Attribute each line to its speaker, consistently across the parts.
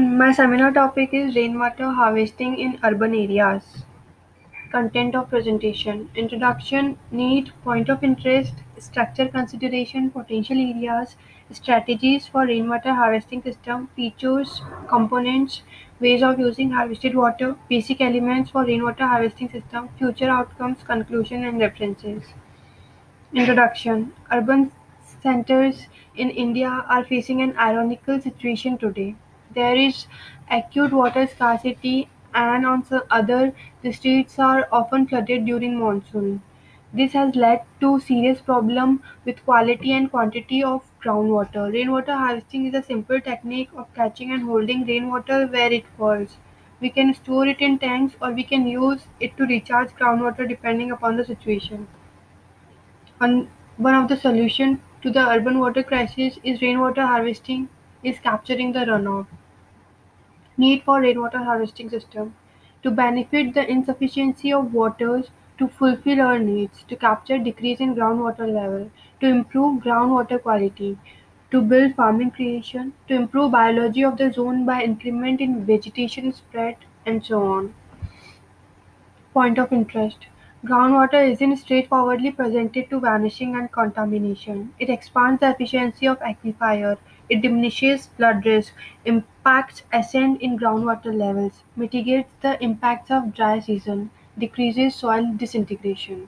Speaker 1: My seminar topic is rainwater harvesting in urban areas. Content of presentation: Introduction, need, point of interest, structure consideration, potential areas, strategies for rainwater harvesting system, features, components, ways of using harvested water, basic elements for rainwater harvesting system, future outcomes, conclusion and references. Introduction: Urban centers in India are facing an ironical situation today. There is acute water scarcity, and on some other, the streets are often flooded during monsoon. This has led to serious problem with quality and quantity of groundwater. Rainwater harvesting is a simple technique of catching and holding rainwater where it falls. We can store it in tanks or we can use it to recharge groundwater depending upon the situation. One of the solutions to the urban water crisis is rainwater harvesting is capturing the runoff. Need for rainwater harvesting system to benefit the insufficiency of waters, to fulfill our needs, to capture decrease in groundwater level, to improve groundwater quality, to build farming creation, to improve biology of the zone by increment in vegetation spread, and so on. Point of interest: Groundwater isn't straightforwardly presented to vanishing and contamination. It expands the efficiency of aquifer, it diminishes flood risk, impacts ascent in groundwater levels, mitigates the impacts of dry season, decreases soil disintegration.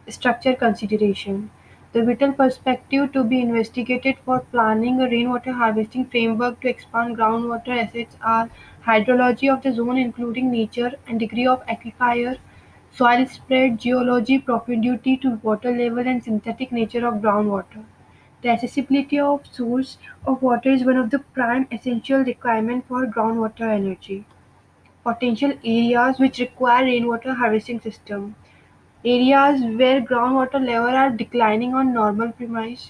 Speaker 1: Structure consideration: The vital perspective to be investigated for planning a rainwater harvesting framework to expand groundwater assets are hydrology of the zone including nature and degree of aquifer, soil spread, geology, profundity to water level and synthetic nature of groundwater. The accessibility of source of water is one of the prime essential requirement for groundwater energy. Potential areas which require rainwater harvesting system: Areas where groundwater levels are declining on normal premise,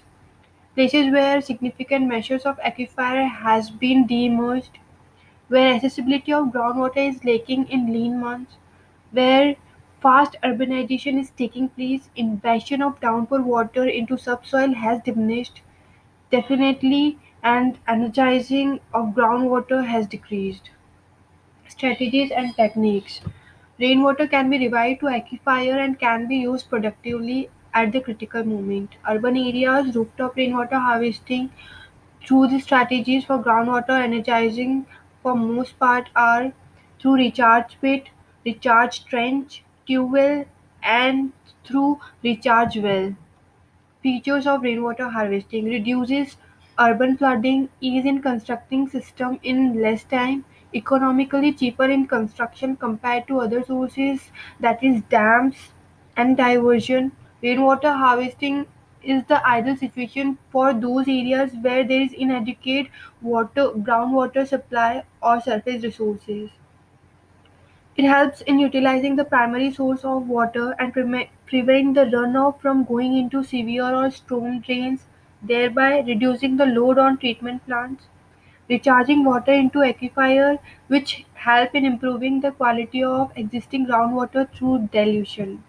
Speaker 1: places where significant measures of aquifer has been de-emerged, where accessibility of groundwater is lacking in lean months, where fast urbanization is taking place, invasion of downpour water into subsoil has diminished definitely, and energizing of groundwater has decreased. Strategies and techniques: Rainwater can be revived to aquifer and can be used productively at the critical moment. Urban areas, rooftop rainwater harvesting through the strategies for groundwater energizing for most part are through recharge pit, recharge trench, tube well, and through recharge well. Features of rainwater harvesting: reduces urban flooding, ease in constructing system in less time, economically cheaper in construction compared to other sources, that is dams and diversion. Rainwater harvesting is the ideal situation for those areas where there is inadequate groundwater supply or surface resources. It helps in utilizing the primary source of water and prevent the runoff from going into severe or storm drains, thereby reducing the load on treatment plants. Recharging water into aquifer, which help in improving the quality of existing groundwater through dilution.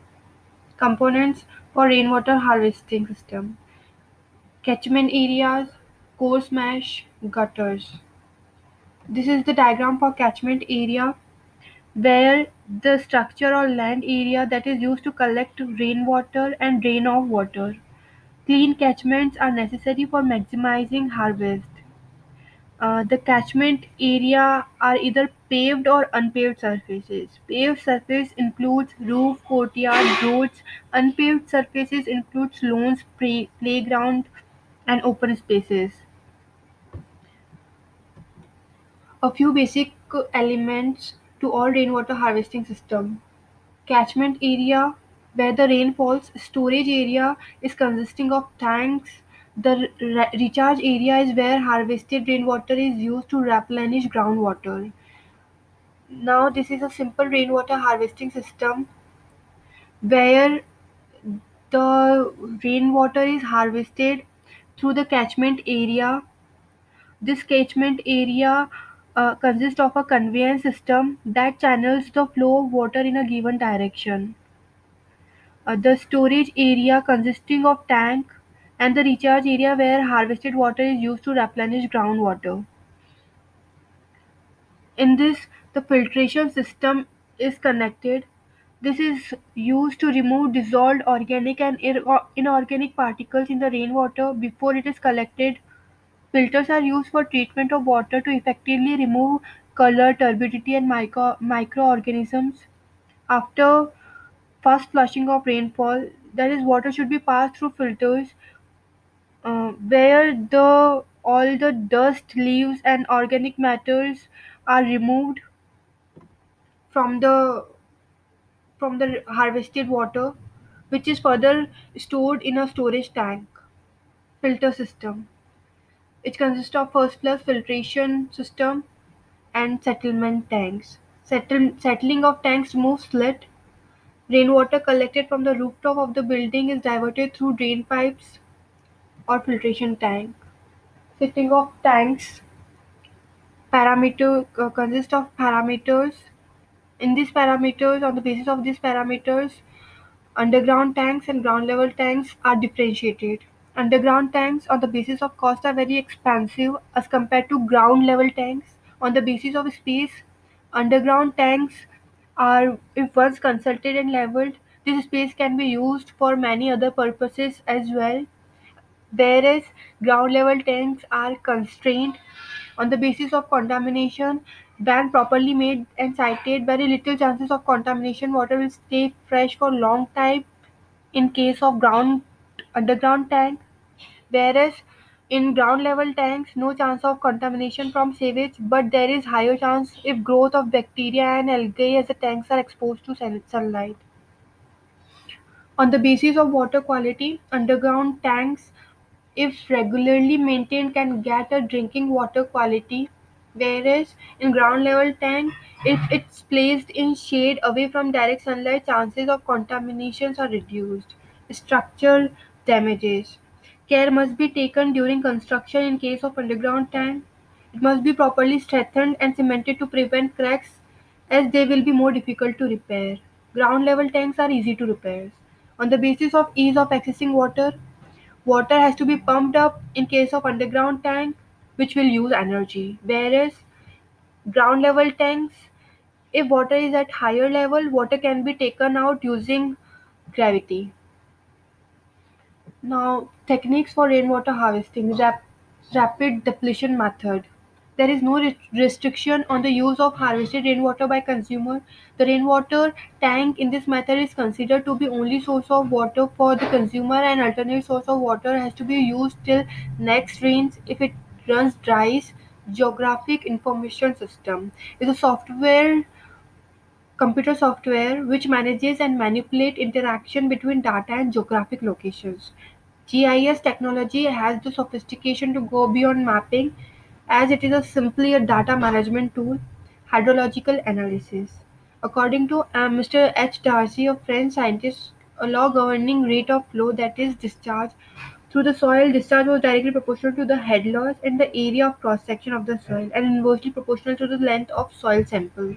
Speaker 1: Components for rainwater harvesting system: catchment areas, coarse mesh, gutters. This is the diagram for catchment area, where the structure or land area that is used to collect rainwater and drain off water. Clean catchments are necessary for maximizing harvest. The catchment area are either paved or unpaved surfaces. Paved surface includes roof, courtyard, roads. Unpaved surfaces includes lawns, playground, and open spaces. A few basic elements to all rainwater harvesting system. Catchment area, where the rain falls. Storage area is consisting of tanks. The recharge area is where harvested rainwater is used to replenish groundwater. Now this is a simple rainwater harvesting system where the rainwater is harvested through the catchment area. This catchment area consists of a conveyance system that channels the flow of water in a given direction. The storage area consisting of tank, and the recharge area where harvested water is used to replenish groundwater. In this, the filtration system is connected. This is used to remove dissolved organic and inorganic particles in the rainwater before it is collected. Filters are used for treatment of water to effectively remove color, turbidity, and microorganisms. After first flushing of rainfall, that is, water should be passed through filters where the all the dust, leaves, and organic matters are removed from the harvested water, which is further stored in a storage tank. Filter system. It consists of first plus filtration system and settlement tanks. Settling of tanks removes slit. Rainwater collected from the rooftop of the building is diverted through drain pipes or filtration tank. Fitting of tanks parameter consist of parameters. In these parameters, on the basis of these parameters, underground tanks and ground level tanks are differentiated. Underground tanks on the basis of cost are very expensive as compared to ground level tanks. On the basis of space, underground tanks are, if once consulted and leveled, this space can be used for many other purposes as well. Whereas ground level tanks are constrained on the basis of contamination. When properly made and sited, very little chances of contamination. Water will stay fresh for long time in case of ground underground tank, whereas in ground level tanks no chance of contamination from sewage, but there is higher chance if growth of bacteria and algae as the tanks are exposed to sunlight. On the basis of water quality, underground tanks, if regularly maintained, can get a drinking water quality, whereas in ground level tank, if it's placed in shade away from direct sunlight, chances of contaminations are reduced. Structural damages. Care must be taken during construction in case of underground tank. It must be properly strengthened and cemented to prevent cracks, as they will be more difficult to repair. Ground level tanks are easy to repair. On the basis of ease of accessing water, water has to be pumped up in case of underground tank, which will use energy. Whereas ground level tanks, if water is at higher level, water can be taken out using gravity. Now, techniques for rainwater harvesting. Rapid depletion method. There is no restriction on the use of harvested rainwater by consumer. The rainwater tank in this method is considered to be only source of water for the consumer, and alternate source of water has to be used till next rains if it runs dries. Geographic information system is a computer software which manages and manipulates interaction between data and geographic locations. GIS technology has the sophistication to go beyond mapping, as it is simply a data management tool. Hydrological analysis. According to Mr. H. Darcy, a French scientist, a law governing rate of flow, that is discharge, through the soil, discharge was directly proportional to the head loss and the area of cross section of the soil, and inversely proportional to the length of soil sample.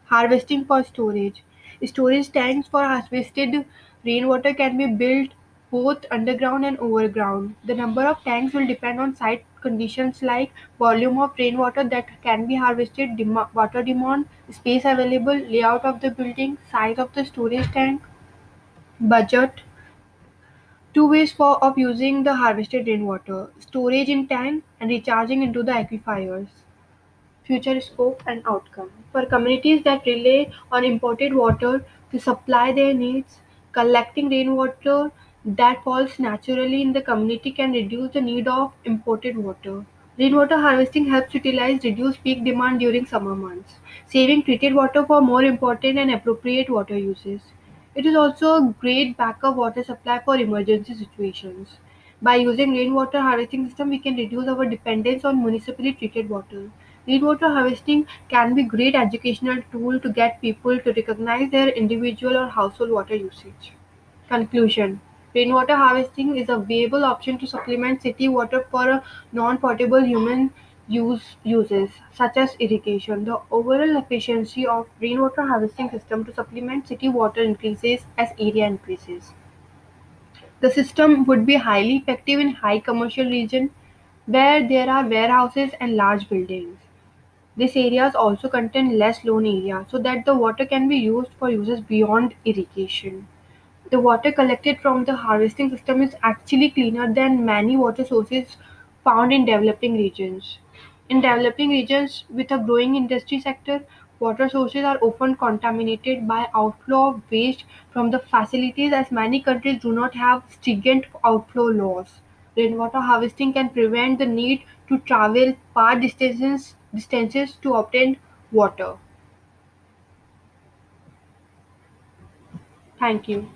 Speaker 1: Harvesting for storage. Storage tanks for harvested rainwater can be built both underground and overground. The number of tanks will depend on site conditions like volume of rainwater that can be harvested, water demand, space available, layout of the building, size of the storage tank, budget. Two ways of using the harvested rainwater: storage in tank and recharging into the aquifers. Future scope and outcome. For communities that rely on imported water to supply their needs, collecting rainwater that falls naturally in the community can reduce the need of imported water. Rainwater harvesting helps utilize reduced peak demand during summer months, saving treated water for more important and appropriate water uses. It is also a great backup water supply for emergency situations. By using rainwater harvesting system, we can reduce our dependence on municipally treated water. Rainwater harvesting can be great educational tool to get people to recognize their individual or household water usage. Conclusion. Rainwater harvesting is a viable option to supplement city water for non-potable human uses, such as irrigation. The overall efficiency of rainwater harvesting system to supplement city water increases as area increases. The system would be highly effective in high commercial regions where there are warehouses and large buildings. These areas also contain less loan area so that the water can be used for uses beyond irrigation. The water collected from the harvesting system is actually cleaner than many water sources found in developing regions. In developing regions with a growing industry sector, water sources are often contaminated by outflow of waste from the facilities as many countries do not have stringent outflow laws. Rainwater harvesting can prevent the need to travel far distances to obtain water. Thank you.